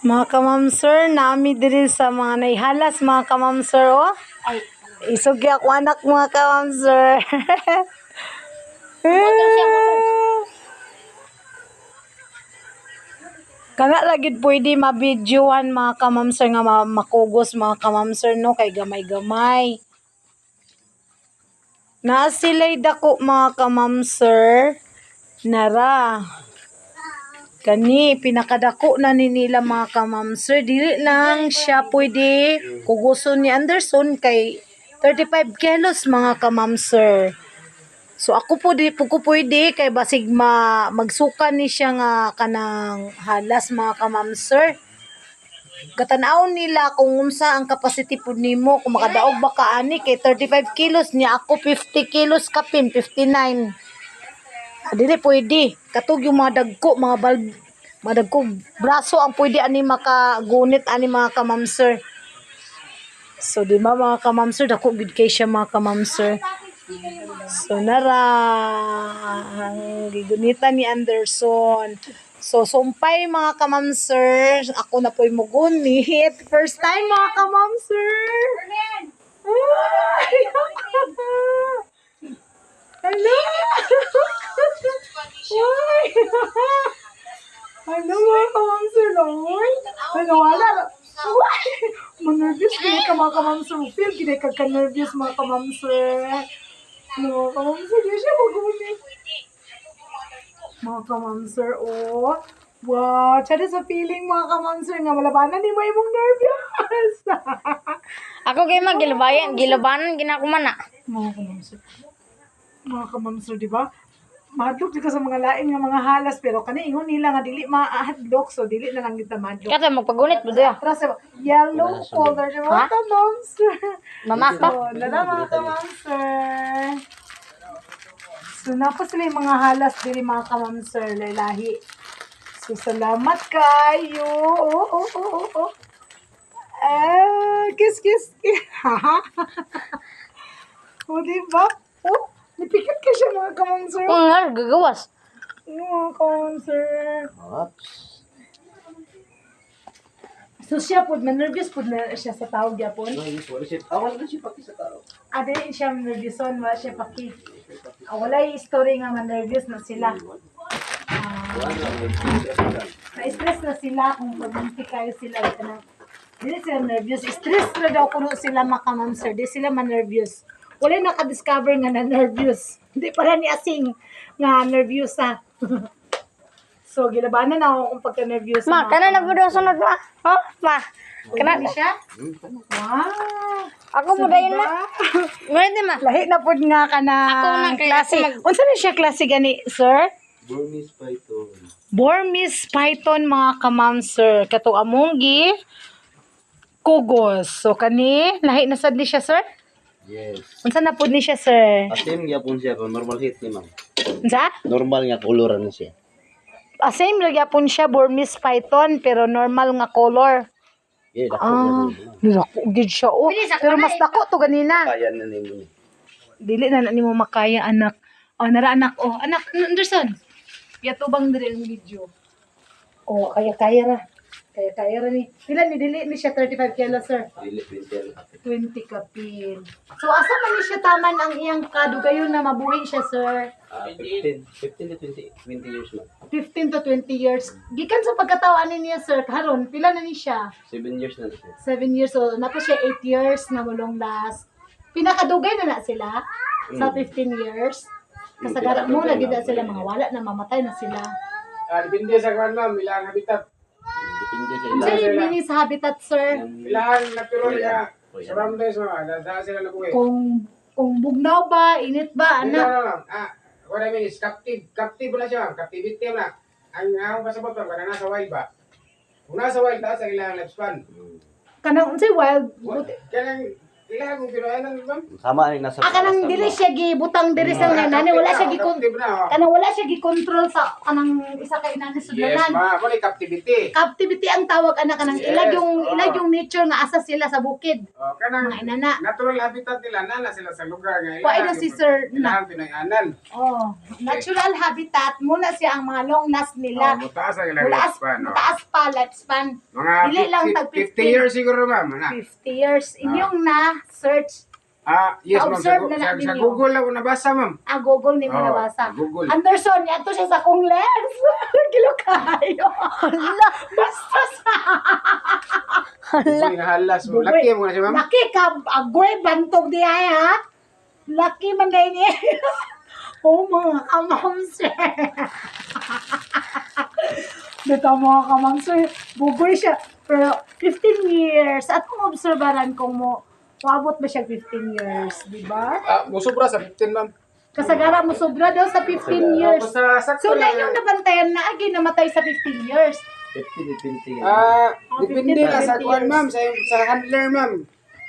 Mga kamam sir, nami diri sa mga naihalas mga kamam sir, oh. Ay, Isugi ako anak mga kamam sir. motor siya, motor. Kana lagid pwede mabidyohan mga kamam sir nga makugos mga kamam sir no kay gamay-gamay. Na sila'y dako mga kamam sir. Nara. Kani, pinakadako na ni nila mga kamam sir. Dili lang siya pwede kuguson ni Anderson kay 35 kilos mga kamam sir. So ako po di po ko pwede kay basig magsukan ni siya nga kanang halas mga kamam sir. Katanaw nila kung unsa ang capacity pud nimo kung makadaog ba ka ani kay 35 kilos niya ako 50 kilos kapin 59. Dili pwede. Katog yung mga dagko, mga dagko braso ang pwede ani makagunit ani mga kamamsir. So di ba mga kamamsir, dako gid kay siya mga kamamsir. So nara ang gigunitan ni Anderson. So sumpay mga kamamsir, ako na po'y mugunit. First time mga kamamsir. Hello. Uy! Ano mga kamamsir naman? Ano, wala na. Uy! Manervyos, gini ka mga kamamsir. Feel, gini ka ka-nervyos mga kamamsir. Ano mga kamamsir, di siya magunit. Mga kamamsir, oh. Wow, tsada sa feeling mga kamamsir nga malabanan ni mo imong nervyos. Ako kay gilabanan ginakuman na. Mga kamamsir. Mga kamamsir, di ba? Mahadlok di ka sa mga lain nga mga halas pero kani ingon nila nga dili mahadlok so dili na lang kita mahadlok. Kaya magpagunit po diya. Tara sa yellow color di ba? Ha? Kamamsir. Mamaka. So, nala mga kamamsir. So, napa sila yung mga halas dili mga kamamsir lahi. So, salamat kayo. Oh. Kiss. O, diba? Oh, nipikit ka siya mga kamamsir. Oo nga, gagawas. Mga kamamsir. So, siya po, nervous po na siya sa tao gyapon. Awal na siya pati sa tao. Ade siya nervouson, wala siya paki. Walay story nga nervous na sila. Na-stress na sila kung pag-munti kayo sila. Dili sila nervous. Stress na daw kuno sila makamamsir. Di sila man-nervous. Wala naka-discover nga na-nervous. Hindi para ni Asing nga nervous na. So, gilabanan na ako kung pagka-nervous. Ma, kana na po daw sunod ma. Oh, ma. Kana Kana. siya? Wow! Ako po dayon ma. Pwede ma. Lahi na po nga ka na Ako na kay klase. ako Unsa na siya klase gani, sir? Burmese python. Burmese python mga kamam, sir. Kato among kugos. So, kani, lahi na sad ni siya, sir? Yes. Unsa na po ni siya, sir? Asim gyapon siya kung normal hit ni ma'am. Unsa? Normal nga koloran na siya. Same lagi siya, Burmese python, pero normal nga color. Yeah, dako na niya. Dako gid siya, oh. Pwede sa Pero kamay. mas dako to ganina. Kaya na nimo ni. Dili na nimo makaya, anak. Oh, nara anak. Oh, anak, Anderson. Yatubang dire ang video. Oh, kaya ra. Kaya ra ni. Pila ni dili ni siya 35 kilos, sir. Dili pintel. 20 kapin. So, asa man ni siya taman ang iyang kadugayon na mabuhi siya, sir? 15 to 20 years man. 15 to 20 years. Gikan sa pagkatawaan niya, sir, karon pila na ni siya? 7 years na siya. 7 years old. Nato siya 8 years na mulong last. Pinakadugay na sila sa 15 years. Kasagaran mo, lagi na sila mga wala na mamatay na sila. Depende sa kwan ma'am, ilang habitat. Depende sa Ang ilang. sila mini sa habitat, sir. Ilang natural nga. Surroundings mga, nasa sila nabuhay. Kung bugnaw ba, init ba, No, anak? what I mean is captive. Captive wala siya ma'am, captivity na. Ang akong pasabot ma'am, kada nasa wild ba? Kung nasa wild, taas ang ilang lifespan. Kanang unsay wild. Kaya Kailangan mo pinayanan, ma'am. Sama ni nasa. Kanang dili siya gibutang diri sa nani, wala siya Captive na, oh. kanang wala siya gi-control sa kanang isa ka inani Yes, sudanan. ma'am. Wala captivity. Captivity ang tawag anak kanang Yes, ilag yung nature nga asa sila sa bukid. Oh, kanang Mga inana. natural habitat nila, nana sila sa lugar nga. Kuha na si Sir na. Kailangan pinayanan. Oh, natural habitat muna siya ang mga long last nila. Mataas ang ilang Mataas, lifespan, oh. mataas pa lifespan. Mga Dili lang 50, tag 50 years siguro, ma'am. Ana. 50 years. Inyong na search Yes, ma'am. Na-observe na Sa ninyo. Google lang ko nabasa, ma'am. Google ni mo Oh, nabasa. Google. Anderson, yato siya sa kong legs. Kilo kayo. Hala, basta sa Bugoy na halas. Bugoy. Laki mo na siya, ma'am. laki ka, agoy, bantog di ay ha. Laki man na niya. Oh, mga kamamsir. Dito mga kamamsir, bugoy siya. Pero 15 years, at kung obserbaran kung mo, maabot ba siya 15 years, di ba? Musubra sa 15, ma'am. Kasagara mo sobra daw sa 15 years. Basta sakto So, na lang. yung nabantayan na agi namatay sa 15 years. 50 to 20. Depende 15 na sa 20 kuan, years. ma'am. Sa handler, ma'am.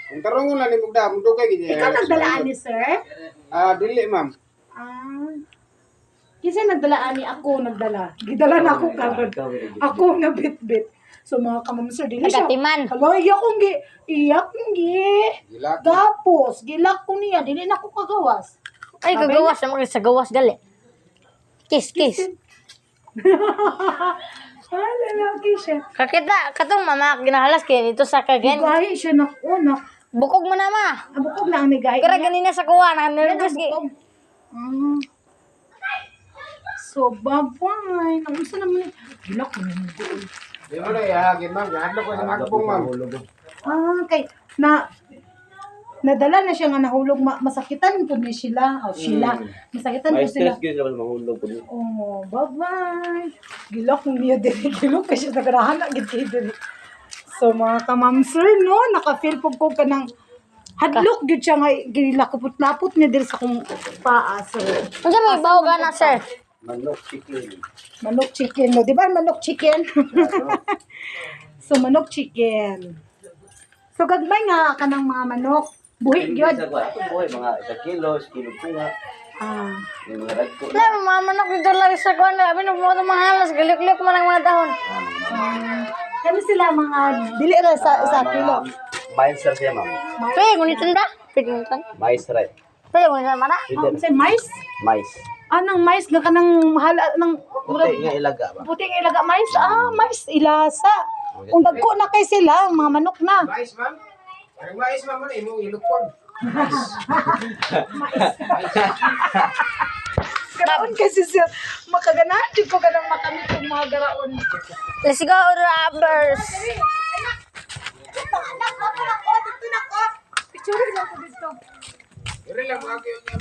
Kung tarungon lang ni Mugda, mudugay ganyan. Ikaw nagdalaan ni sir? Dili, ma'am. Kasi nagdalaan ni ako nagdala. Gidala na ako kagad. Ako na bit-bit. So mga kamamsir, dili siya. Nagatiman. Hala, iyak kong Gilak. Tapos, gilak ko niya. Dili na ako kagawas. Ay, gagawas naman sa gawas gali. Kiss. Hala, lagi siya. Kakita, katong mama ginahalas kaya dito sa kagen. Gahi siya na una. Bukog mo na ma. Abukog na ang may gahi Kira niya. ganina sa kuha na Yan ang nervous gi. bukog. So, bye-bye. Namusta naman. Gilak ko naman doon. Di mo na ihagin, ma'am. Gahadlo ko sa magbong, ma'am. Okay. Nadala na siya nga nahulog. Masakitan po ni sila. Masakitan po May sila. stress gyud naman mahulog po. Oh, bye-bye. Gilak kong niya diri. Gilak kasi siya nagarahan na gid diri. So, mga kamamsir, no? Naka-feel po ko ka ng hadlok gyud siya nga gilakupot-lapot niya diri sa kong paa. So, Unsa may bawo na sir? Manok chicken. manok chicken, no? Di ba manok chicken? So, manok chicken. So, gagmay nga ka ng mga manok. Buhi gyud. Boy, mga 1 kilo, kilo po nga. Yung mga ragko. Wala mama na dito lang sa kuha na. Abi mo mahalas galik-lik mo ng mga dahon. Kano sila mga dili ra sa kilo. Mais sir siya, ma'am. Pwede ngunit da. Pwede ngunit. Mais right. Pwede ngunit mana. Say mais? Mais. Anang mais nga kanang mahal ng Puti nga ilaga ba? puting ilaga mais. Mais ilasa. Kung dagko na kay sila, mga manok na. Mais, ma'am. Ang mais, ma'am, ano, imong ilukpon. Garaon kasi siya. Makaganahan jud ko kanang makamit yung mga garaon. Let's go robbers. Anak, dito na ko. Picture lang ko dito. Iri lang mga kayo niya.